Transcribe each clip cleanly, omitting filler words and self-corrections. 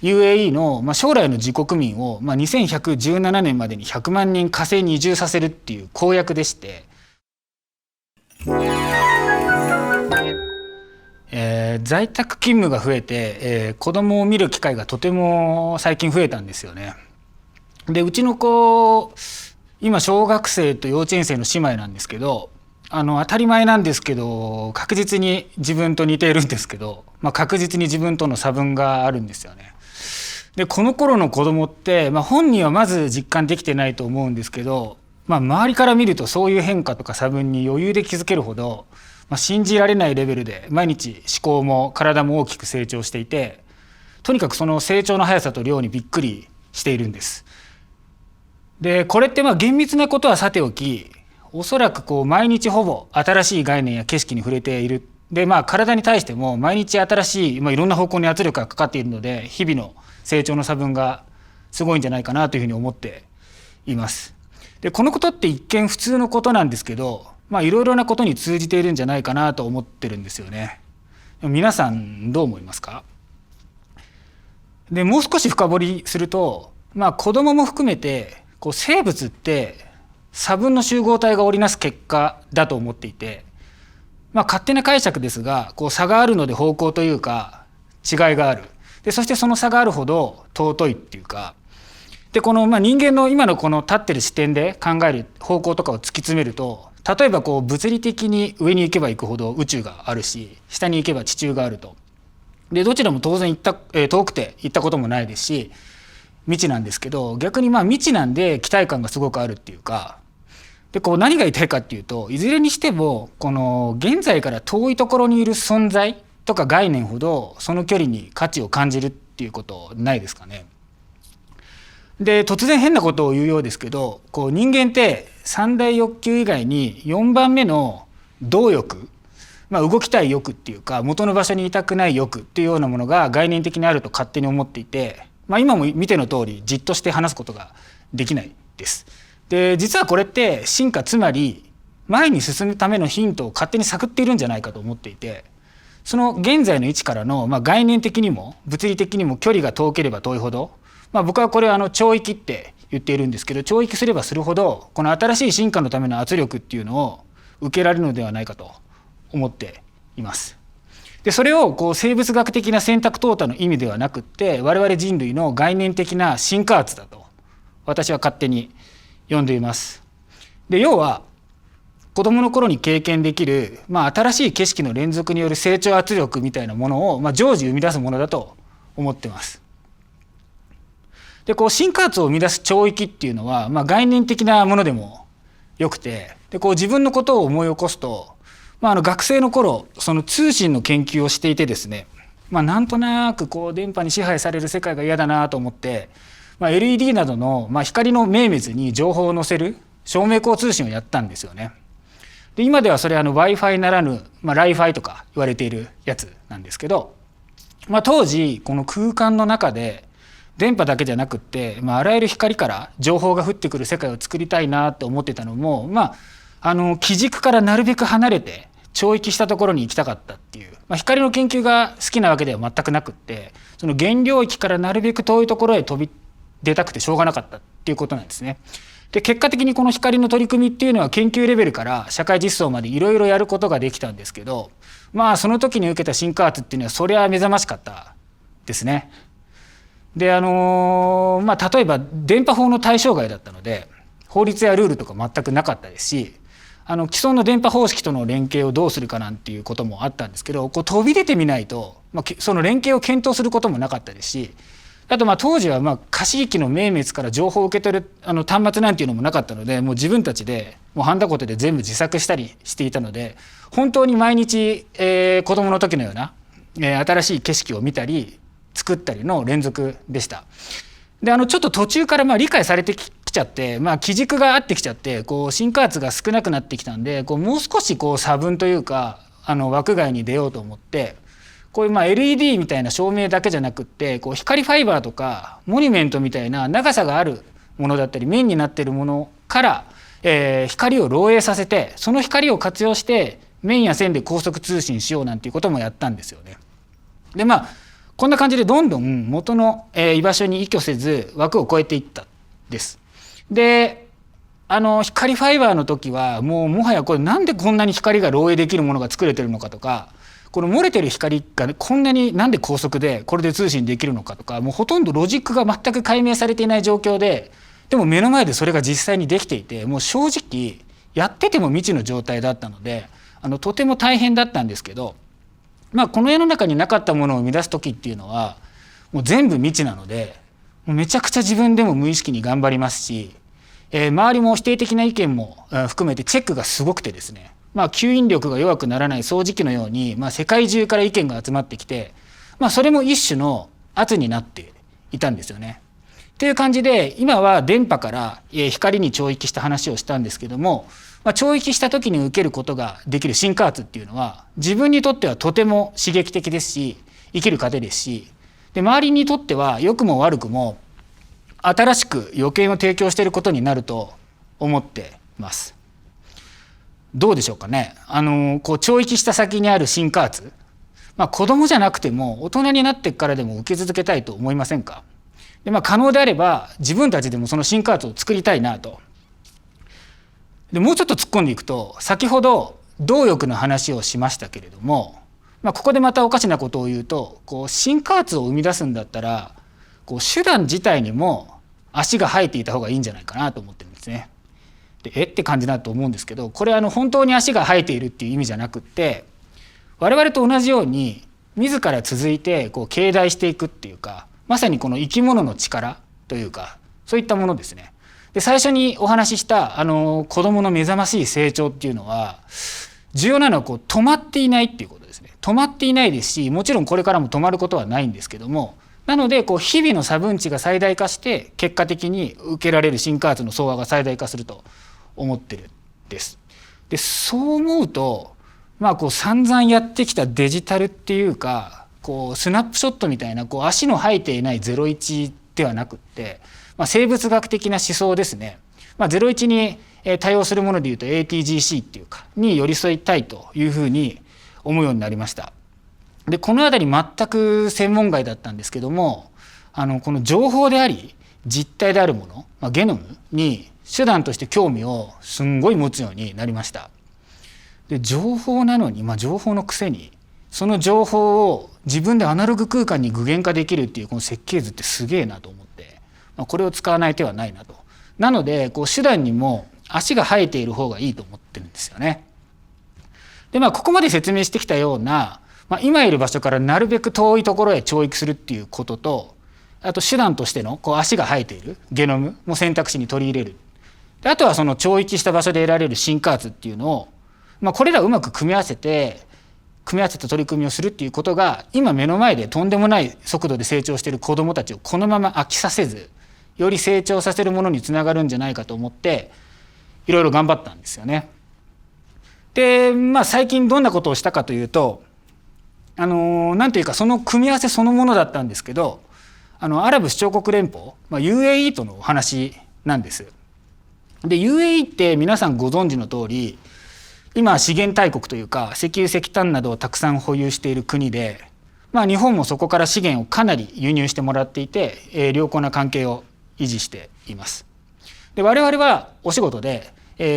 UAE の、将来の自国民を、2117年までに100万人火星に移住させるっていう公約でして、在宅勤務が増えて、子供を見る機会がとても最近増えたんですよね。でうちの子今小学生と幼稚園生の姉妹なんですけど、当たり前なんですけど確実に自分と似ているんですけど、確実に自分との差分があるんですよね。でこの頃の子供って、本人はまず実感できてないと思うんですけど、周りから見るとそういう変化とか差分に余裕で気づけるほど、信じられないレベルで毎日思考も体も大きく成長していて、とにかくその成長の速さと量にびっくりしているんです。でこれって厳密なことはさておき、おそらく毎日ほぼ新しい概念や景色に触れている。で体に対しても毎日新しい、いろんな方向に圧力がかかっているので、日々の成長の差分がすごいんじゃないかなというふうに思っています。でこのことって一見普通のことなんですけど、いろいろなことに通じているんじゃないかなと思ってるんですよね。皆さんどう思いますか？でもう少し深掘りすると、子供も含めて生物って差分の集合体が織りなす結果だと思っていて、勝手な解釈ですが差があるので方向というか違いがある。でそしてその差があるほど尊いっていうか、でこの人間の今のこの立ってる視点で考える方向とかを突き詰めると、例えば物理的に上に行けば行くほど宇宙があるし、下に行けば地中があると。でどちらも当然遠くて行ったこともないですし未知なんですけど、逆に未知なんで期待感がすごくあるっていうか、で何が言いたいかっていうと、いずれにしてもこの現在から遠いところにいる存在とか概念ほどその距離に価値を感じるっていうことないですかね。で突然変なことを言うようですけど、人間って三大欲求以外に4番目の動欲、動きたい欲っていうか元の場所にいたくない欲っていうようなものが概念的にあると勝手に思っていて、今も見ての通りじっとして話すことができないです。で実はこれって進化、つまり前に進むためのヒントを勝手に探っているんじゃないかと思っていて、その現在の位置からの、概念的にも物理的にも距離が遠ければ遠いほど、僕はこれは超域って言っているんですけど、超域すればするほどこの新しい進化のための圧力っていうのを受けられるのではないかと思っています。でそれを生物学的な選択淘汰の意味ではなくって、我々人類の概念的な進化圧だと私は勝手に呼んでいます。で要は子どもの頃に経験できる、新しい景色の連続による成長圧力みたいなものを、常時生み出すものだと思ってます。で進化圧を生み出す超域っていうのは、概念的なものでもよくて、で自分のことを思い起こすと、学生の頃その通信の研究をしていてですね、なんとなく電波に支配される世界が嫌だなと思って、LED などの、光の明滅に情報を載せる照明光通信をやったんですよね。で今ではそれWi-Fi ならぬ、Li-Fi とか言われているやつなんですけど、当時この空間の中で電波だけじゃなくって、あらゆる光から情報が降ってくる世界を作りたいなと思ってたのも、基軸からなるべく離れて超域したところに行きたかったっていう、光の研究が好きなわけでは全くなくって、その原領域からなるべく遠いところへ飛び出たくてしょうがなかったっていうことなんですね。で結果的にこの光の取り組みっていうのは研究レベルから社会実装までいろいろやることができたんですけど、その時に受けた進化圧っていうのはそりゃ目覚ましかったですね。で例えば電波法の対象外だったので法律やルールとか全くなかったですし、既存の電波方式との連携をどうするかなんていうこともあったんですけど、飛び出てみないと、その連携を検討することもなかったですし、あと当時は可視域の明滅から情報を受け取る端末なんていうのもなかったので、もう自分たちでもうハンダコテで全部自作したりしていたので、本当に毎日、子供の時のような、新しい景色を見たり作ったりの連続でした。でちょっと途中から理解されてきちゃって、基軸が合ってきちゃって進化圧が少なくなってきたんで、もう少し差分というか枠外に出ようと思って、こういうLED みたいな照明だけじゃなくって光ファイバーとかモニュメントみたいな長さがあるものだったり面になっているものから、光を漏洩させて、その光を活用して面や線で高速通信しようなんていうこともやったんですよね。でこんな感じでどんどん元の居場所に依拠せず枠を超えていったです。で光ファイバーの時はもはやこれなんでこんなに光が漏洩できるものが作れてるのかとか、この漏れてる光がこんなになんで高速でこれで通信できるのかとか、もうほとんどロジックが全く解明されていない状況で、でも目の前でそれが実際にできていて、もう正直やってても未知の状態だったのでとても大変だったんですけど、この世の中になかったものを生み出す時っていうのはもう全部未知なので、もうめちゃくちゃ自分でも無意識に頑張りますし、周りも否定的な意見も含めてチェックがすごくてですね、吸引力が弱くならない掃除機のように、世界中から意見が集まってきて、それも一種の圧になっていたんですよね。っていう感じで、今は電波から光に聴域した話をしたんですけども、聴域した時に受けることができる進化圧っていうのは自分にとってはとても刺激的ですし、生きる糧ですし、で周りにとっては良くも悪くも新しく予見を提供していることになると思っています。どうでしょうかね。聴域した先にある進化圧、子供じゃなくても大人になってからでも受け続けたいと思いませんか。で、可能であれば自分たちでもその進化圧を作りたいなと。でもうちょっと突っ込んでいくと、先ほど動力の話をしましたけれども、ここでまたおかしなことを言うと、進化圧を生み出すんだったら手段自体にも足が生えていた方がいいんじゃないかなと思ってるんですね。でって感じだと思うんですけど、これ本当に足が生えているっていう意味じゃなくって、我々と同じように自ら続いて携帯していくっていうか、まさにこの生き物の力というか、そういったものですね。で最初にお話しした子どもの目覚ましい成長っていうのは、重要なのは止まっていないっていうことですね。止まっていないですし、もちろんこれからも止まることはないんですけども、なので日々の差分値が最大化して結果的に受けられる進化圧の総和が最大化すると思ってるんです。でそう思うと、散々やってきたデジタルっていうかスナップショットみたいな足の生えていない01ではなくって、生物学的な思想ですね。01に対応するものでいうと ATGC っていうかに寄り添いたいというふうに思うようになりました。でこのあたり全く専門外だったんですけども、この情報であり実体であるもの、ゲノムに手段として興味をすんごい持つようになりました。で情報なのに、情報のくせにその情報を自分でアナログ空間に具現化できるっていうこの設計図ってすげえなと思って、これを使わない手はないなと。なので手段にも足が生えている方がいいと思ってるんですよね。でここまで説明してきたような、今いる場所からなるべく遠いところへ聴域するっていうことと、あと手段としての足が生えているゲノムも選択肢に取り入れる。であとはその聴域した場所で得られる進化圧っていうのを、これらをうまく組み合わせた取り組みをするっていうことが、今目の前でとんでもない速度で成長している子どもたちをこのまま飽きさせず、より成長させるものにつながるんじゃないかと思っていろいろ頑張ったんですよね。で最近どんなことをしたかというと、なんというかその組み合わせそのものだったんですけど、アラブ首長国連邦、UAE とのお話なんです。で UAE って皆さんご存知の通り、今資源大国というか石油石炭などをたくさん保有している国で、日本もそこから資源をかなり輸入してもらっていて、良好な関係を維持しています。で我々はお仕事で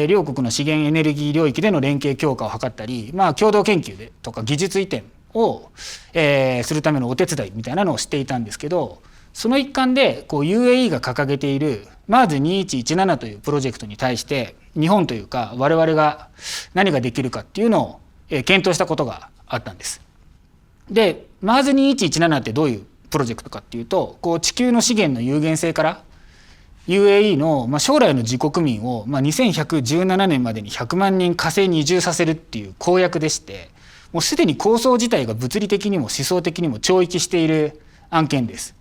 両国の資源エネルギー領域での連携強化を図ったり、共同研究でとか技術移転を、するためのお手伝いみたいなのをしていたんですけど、その一環でUAE が掲げている MARS2117 というプロジェクトに対して日本というか我々が何ができるかっていうのを検討したことがあったんです。で MARS2117 ってどういうプロジェクトかっていうと、地球の資源の有限性から UAE の将来の自国民を2117年までに100万人火星に移住させるっていう公約でして、もうすでに構想自体が物理的にも思想的にも超域している案件です。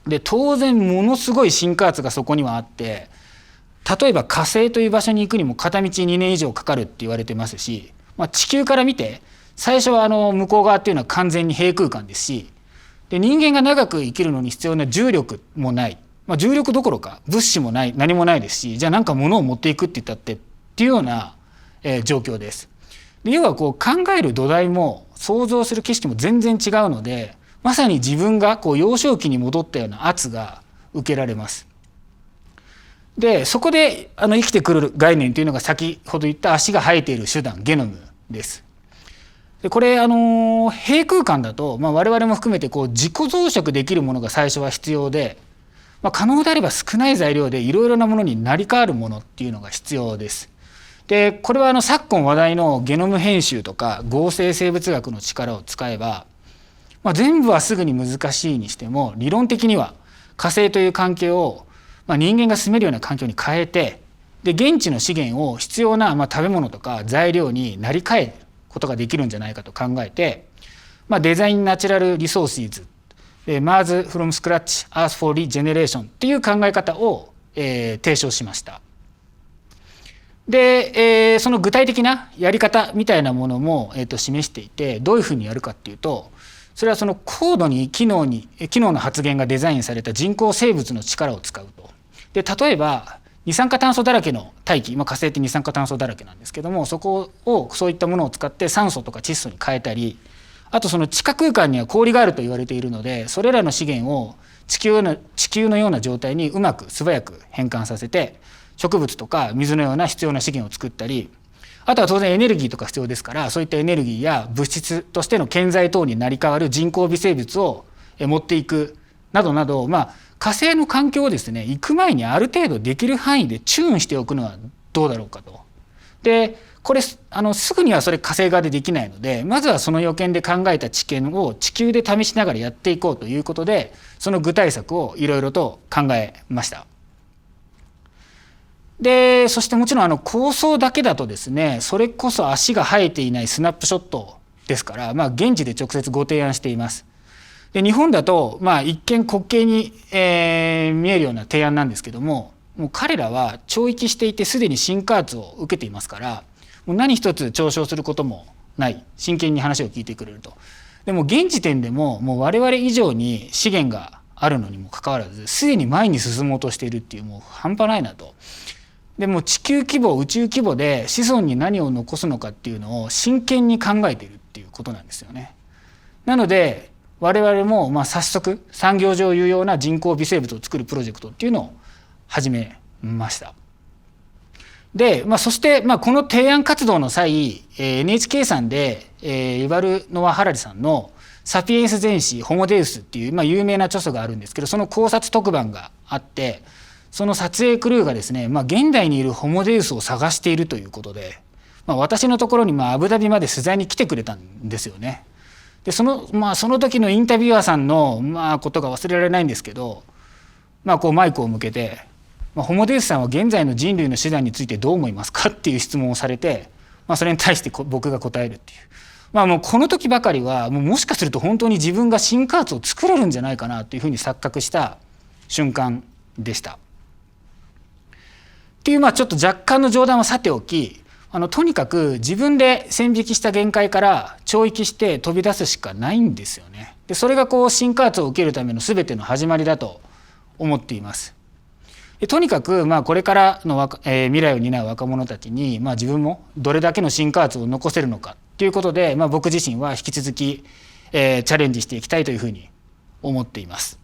で当然ものすごい進化圧がそこにはあって、例えば火星という場所に行くにも片道2年以上かかるって言われてますし、地球から見て最初は向こう側っていうのは完全に平空間ですし、で人間が長く生きるのに必要な重力もない、重力どころか物資もない、何もないですし、じゃあなんか物を持っていくって言ったってっていうような、状況です。で要は考える土台も想像する景色も全然違うので、まさに自分が幼少期に戻ったような圧が受けられます。でそこで生きてくる概念というのが先ほど言った足が生えている手段ゲノムです。でこれ閉空間だと、我々も含めて自己増殖できるものが最初は必要で、可能であれば少ない材料でいろいろなものに成り代わるものっていうのが必要です。でこれは昨今話題のゲノム編集とか合成生物学の力を使えば、全部はすぐに難しいにしても理論的には火星という環境を、人間が住めるような環境に変えて、で現地の資源を必要な、食べ物とか材料になり替えることができるんじゃないかと考えて、デザインナチュラルリソーシーズ、Mars from Scratch Earth for Regeneration っていう考え方を、提唱しました。で、その具体的なやり方みたいなものも、示していて、どういうふうにやるかっていうと、それはその高度に機能の発現がデザインされた人工生物の力を使うと。で例えば二酸化炭素だらけの大気、火星って二酸化炭素だらけなんですけども、そこをそういったものを使って酸素とか窒素に変えたり、あとその地下空間には氷があると言われているので、それらの資源を地球のような状態にうまく素早く変換させて、植物とか水のような必要な資源を作ったり、あとは当然エネルギーとか必要ですから、そういったエネルギーや物質としての建材等に成り代わる人工微生物を持っていくなどなど、火星の環境をですね、行く前にある程度できる範囲でチューンしておくのはどうだろうかと。でこれすぐにはそれ火星側でできないので、まずはその予見で考えた知見を地球で試しながらやっていこうということで、その具体策をいろいろと考えました。でそしてもちろん構想だけだとですね、それこそ足が生えていないスナップショットですから、現地で直接ご提案しています。で日本だと、一見滑稽に、見えるような提案なんですけども、もう彼らは聴域していてすでに新加圧を受けていますから、もう何一つ嘲笑することもない、真剣に話を聞いてくれると。でも現時点でももう我々以上に資源があるのにもかかわらず、すでに前に進もうとしているっていう、もう半端ないなと。でも地球規模宇宙規模で子孫に何を残すのかっていうのを真剣に考えているっていうことなんですよね。なので我々も早速産業上有用な人工微生物を作るプロジェクトっていうのを始めました。で、そしてこの提案活動の際、NHK さんで、ユバル・ノア・ハラリさんの「サピエンス全史ホモデウス」っていう、有名な著書があるんですけど、その考察特番があって、その撮影クルーがですね、現代にいるホモデウスを探しているということで、私のところにアブダビまで取材に来てくれたんですよね。でその時のインタビュアーさんのことが忘れられないんですけど、こうマイクを向けて「ホモデウスさんは現在の人類の手段についてどう思いますか?」っていう質問をされて、それに対して僕が答えるっていう、もうこの時ばかりはもしかすると本当に自分が新加圧を作れるんじゃないかなというふうに錯覚した瞬間でした。っていうちょっと若干の冗談はさておき、とにかく自分で線引きした限界から超域して飛び出すしかないんですよね。でそれが新加圧を受けるための全ての始まりだと思っています。でとにかくこれからの未来を担う若者たちに、自分もどれだけの新加圧を残せるのかということで、僕自身は引き続き、チャレンジしていきたいというふうに思っています。